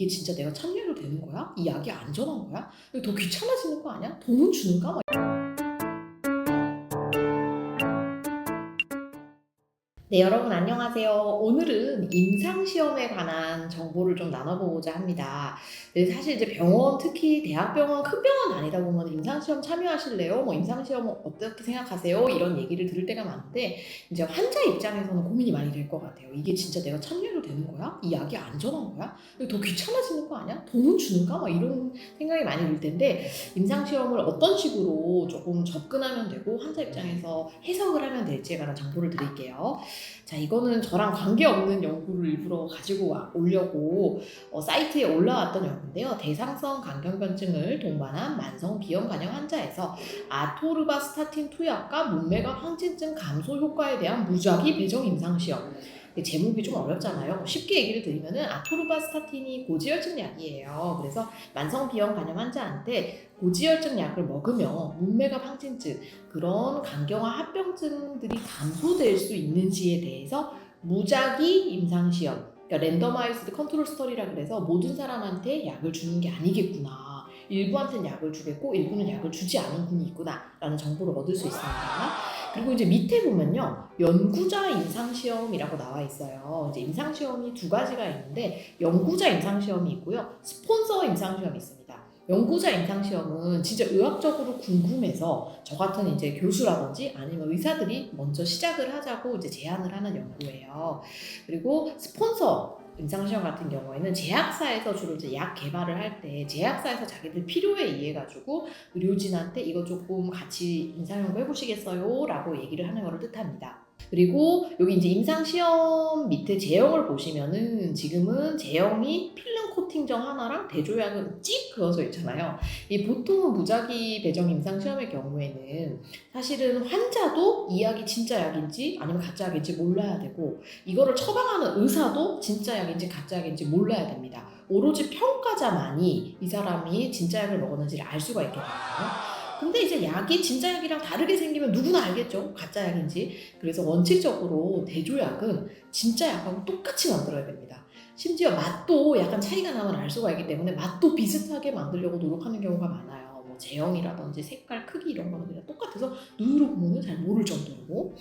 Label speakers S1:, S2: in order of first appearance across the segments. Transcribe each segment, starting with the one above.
S1: 이게 진짜 내가 참여해도 되는 거야? 이 약이 안전한 거야? 이거 더 귀찮아지는 거 아니야? 돈은 주는가? 막 네, 여러분 안녕하세요. 오늘은 임상시험에 관한 정보를 좀 나눠보고자 합니다. 네, 사실 이제 병원, 특히 대학병원, 큰 병원 다니다 보면 임상시험 참여하실래요? 뭐 임상시험 어떻게 생각하세요? 이런 얘기를 들을 때가 많은데, 이제 환자 입장에서는 고민이 많이 될 것 같아요. 이게 진짜 내가 참여해도 되는 거야? 이 약이 안전한 거야? 이거 더 귀찮아지는 거 아니야? 돈은 주는가? 막 이런 생각이 많이 들 텐데, 임상시험을 어떤 식으로 조금 접근하면 되고, 환자 입장에서 해석을 하면 될지에 관한 정보를 드릴게요. 자, 이거는 저랑 관계없는 연구를 일부러 가지고 오려고 사이트에 올라왔던 연구인데요. 대상성 간경변증을 동반한 만성 비형 간염 환자에서 아토르바스타틴 투약과 문맥암 항진증 감소 효과에 대한 무작위 배정 임상시험. 제목이 좀 어렵잖아요. 쉽게 얘기를 드리면은 아토르바스타틴이 고지혈증 약이에요. 그래서 만성 비형 간염 환자한테 고지혈증 약을 먹으면 문맥암 항진증 그런 간경화 합병증들이 감소될 수 있는지에 대해서 무작위 임상시험, 그러니까 랜더마이즈드 컨트롤 스터디라 그래서 모든 사람한테 약을 주는 게 아니겠구나. 일부한테는 약을 주겠고 일부는 약을 주지 않은 군이 있구나라는 정보를 얻을 수 있습니다. 그리고 이제 밑에 보면요, 연구자 임상시험이라고 나와 있어요. 이제 임상시험이 두 가지가 있는데 연구자 임상시험이 있고요, 스폰서 임상시험이 있습니다. 연구자 임상시험은 진짜 의학적으로 궁금해서 저 같은 이제 교수라든지 아니면 의사들이 먼저 시작을 하자고 이제 제안을 하는 연구예요. 그리고 스폰서 임상시험 같은 경우에는 제약사에서 주로 이제 약 개발을 할 때 제약사에서 자기들 필요에 의해 가지고 의료진한테 이거 조금 같이 임상연구 해보시겠어요? 라고 얘기를 하는 것을 뜻합니다. 그리고 여기 이제 임상시험 밑에 제형을 보시면은 지금은 제형이 필름 코팅정 하나랑 대조약은 찍 그어져 있잖아요. 이 보통은 무작위 배정 임상시험의 경우에는 사실은 환자도 이 약이 진짜 약인지 아니면 가짜 약인지 몰라야 되고, 이거를 처방하는 의사도 진짜 약인지 가짜 약인지 몰라야 됩니다. 오로지 평가자만이 이 사람이 진짜 약을 먹었는지를 알 수가 있게 되거든요. 근데 이제 약이 진짜 약이랑 다르게 생기면 누구나 알겠죠? 가짜 약인지. 그래서 원칙적으로 대조약은 진짜 약하고 똑같이 만들어야 됩니다. 심지어 맛도 약간 차이가 나면 알 수가 있기 때문에 맛도 비슷하게 만들려고 노력하는 경우가 많아요. 뭐 제형이라든지 색깔, 크기 이런 거는 그냥 똑같아서 눈으로 보면 잘 모를 정도로.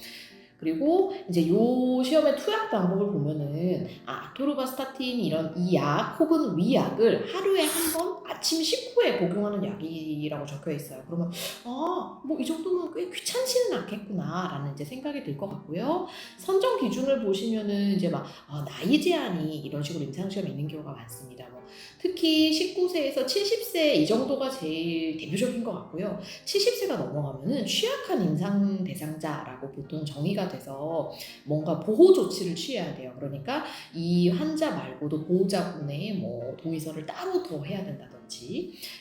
S1: 그리고 이제 요 시험의 투약 방법을 보면은 아토르바스타틴 이런 이 약 혹은 위약을 하루에 한 번 아침 식후에 복용하는 약이라고 적혀 있어요. 그러면 뭐 이 정도면 꽤 귀찮지는 않겠구나라는 이제 생각이 들 것 같고요. 선정 기준을 보시면은 이제 막 나이 제한이 이런 식으로 임상시험에 있는 경우가 많습니다. 뭐 특히 19세에서 70세 이 정도가 제일 대표적인 것 같고요. 70세가 넘어가면은 취약한 임상 대상자라고 보통 정의가 돼서 뭔가 보호 조치를 취해야 돼요. 그러니까 이 환자 말고도 보호자분의 뭐 동의서를 따로 더 해야 된다든지.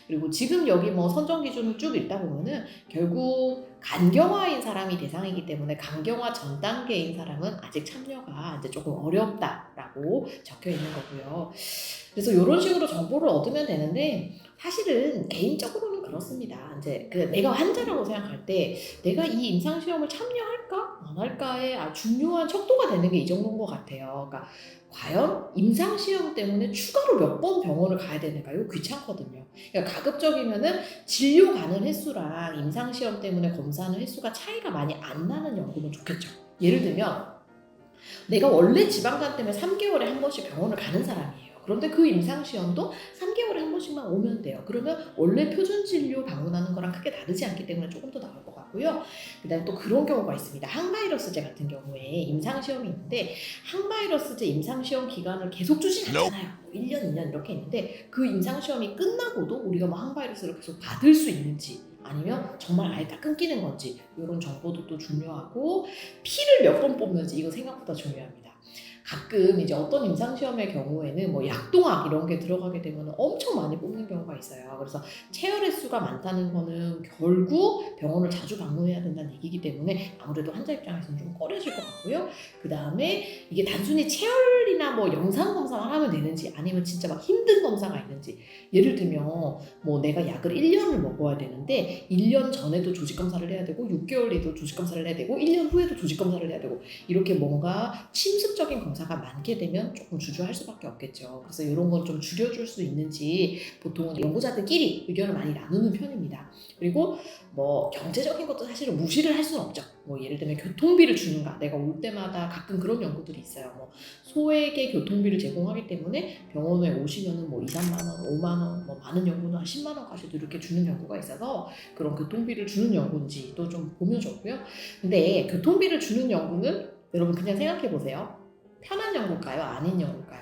S1: 그리고 지금 여기 뭐 선정 기준을 쭉 읽다 보면은 결국 간경화인 사람이 대상이기 때문에 간경화 전 단계인 사람은 아직 참여가 이제 조금 어렵다라고 적혀 있는 거고요. 그래서 이런 식으로 정보를 얻으면 되는데, 사실은 개인적으로는 그렇습니다. 이제 내가 환자라고 생각할 때 내가 이 임상시험을 참여할까 안 할까에 중요한 척도가 되는 게 이 정도인 것 같아요. 그러니까 과연 임상시험 때문에 추가로 몇 번 병원을 가야 되는가, 이거 귀찮거든요. 그러니까 가급적이면은 진료 가는 횟수랑 임상시험 때문에 검사하는 횟수가 차이가 많이 안 나는 연구면 좋겠죠. 예를 들면 내가 원래 지방간 때문에 3개월에 한 번씩 병원을 가는 사람이에요. 그런데 그 임상시험도 3개월에 한 번씩만 오면 돼요. 그러면 원래 표준진료 방문하는 거랑 크게 다르지 않기 때문에 조금 더 나을 것 같고요. 그 다음에 또 그런 경우가 있습니다. 항바이러스제 같은 경우에 임상시험이 있는데, 항바이러스제 임상시험 기간을 계속 주진 않잖아요. 뭐 1년, 2년 이렇게 있는데 그 임상시험이 끝나고도 우리가 뭐 항바이러스를 계속 받을 수 있는지, 아니면 정말 아예 다 끊기는 건지, 이런 정보도 또 중요하고, 피를 몇 번 뽑는지 이거 생각보다 중요합니다. 가끔 이제 어떤 임상시험의 경우에는 뭐 약동학 이런 게 들어가게 되면 엄청 많이 뽑는 경우가 있어요. 그래서 체열 횟수가 많다는 거는 결국 병원을 자주 방문해야 된다는 얘기이기 때문에 아무래도 환자 입장에서는 좀 꺼려질 것 같고요. 그 다음에 이게 단순히 체열이나 뭐 영상 검사만 하면 되는지, 아니면 진짜 막 힘든 검사가 있는지. 예를 들면 뭐 내가 약을 1년을 먹어야 되는데 1년 전에도 조직 검사를 해야 되고 6개월 뒤에도 조직 검사를 해야 되고 1년 후에도 조직 검사를 해야 되고, 이렇게 뭔가 침습적인 검사 검사가 많게 되면 조금 주저할 수밖에 없겠죠. 그래서 이런 건 좀 줄여줄 수 있는지 보통은 연구자들끼리 의견을 많이 나누는 편입니다. 그리고 뭐 경제적인 것도 사실은 무시를 할 수는 없죠. 뭐 예를 들면 교통비를 주는가, 내가 올 때마다 가끔 그런 연구들이 있어요. 뭐 소액의 교통비를 제공하기 때문에 병원에 오시면은 뭐 2, 3만 원, 5만 원, 뭐 많은 연구는 한 10만 원까지도 이렇게 주는 연구가 있어서 그런 교통비를 주는 연구인지도 좀 보면 좋고요. 근데 교통비를 주는 연구는 여러분 그냥 생각해 보세요. 편한 연구일까요? 아닌 연구일까요?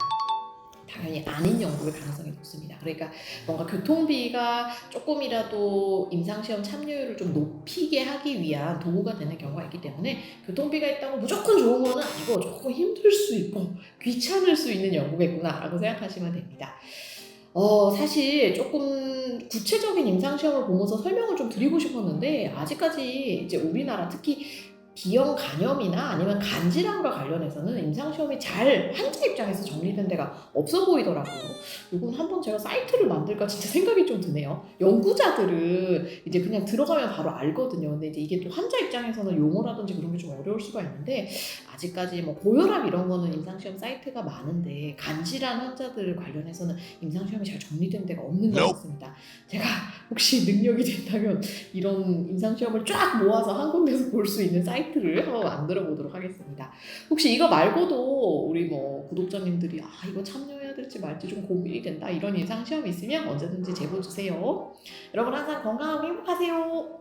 S1: 당연히 아닌 연구일 가능성이 높습니다. 그러니까 뭔가 교통비가 조금이라도 임상시험 참여율을 좀 높이게 하기 위한 도구가 되는 경우가 있기 때문에 교통비가 있다고 무조건 좋은 건 아니고 조금 힘들 수 있고 귀찮을 수 있는 연구겠구나라고 생각하시면 됩니다. 사실 조금 구체적인 임상시험을 보면서 설명을 좀 드리고 싶었는데 아직까지 이제 우리나라 특히 비형 간염이나 아니면 간질환과 관련해서는 임상시험이 잘 환자 입장에서 정리된 데가 없어 보이더라고요. 이건 한번 제가 사이트를 만들까 진짜 생각이 좀 드네요. 연구자들은 이제 그냥 들어가면 바로 알거든요. 근데 이제 이게 또 환자 입장에서는 용어라든지 그런 게 좀 어려울 수가 있는데 아직까지 뭐 고혈압 이런 거는 임상시험 사이트가 많은데 간질환 환자들 관련해서는 임상시험이 잘 정리된 데가 없는 것 같습니다. 제가 혹시 능력이 된다면 이런 임상시험을 쫙 모아서 한 군데서 볼 수 있는 사이트를 한번 만들어 보도록 하겠습니다. 혹시 이거 말고도 우리 뭐 구독자님들이 이거 참여해야 될지 말지 좀 고민이 된다 이런 임상시험이 있으면 언제든지 제보 주세요. 여러분 항상 건강하고 행복하세요.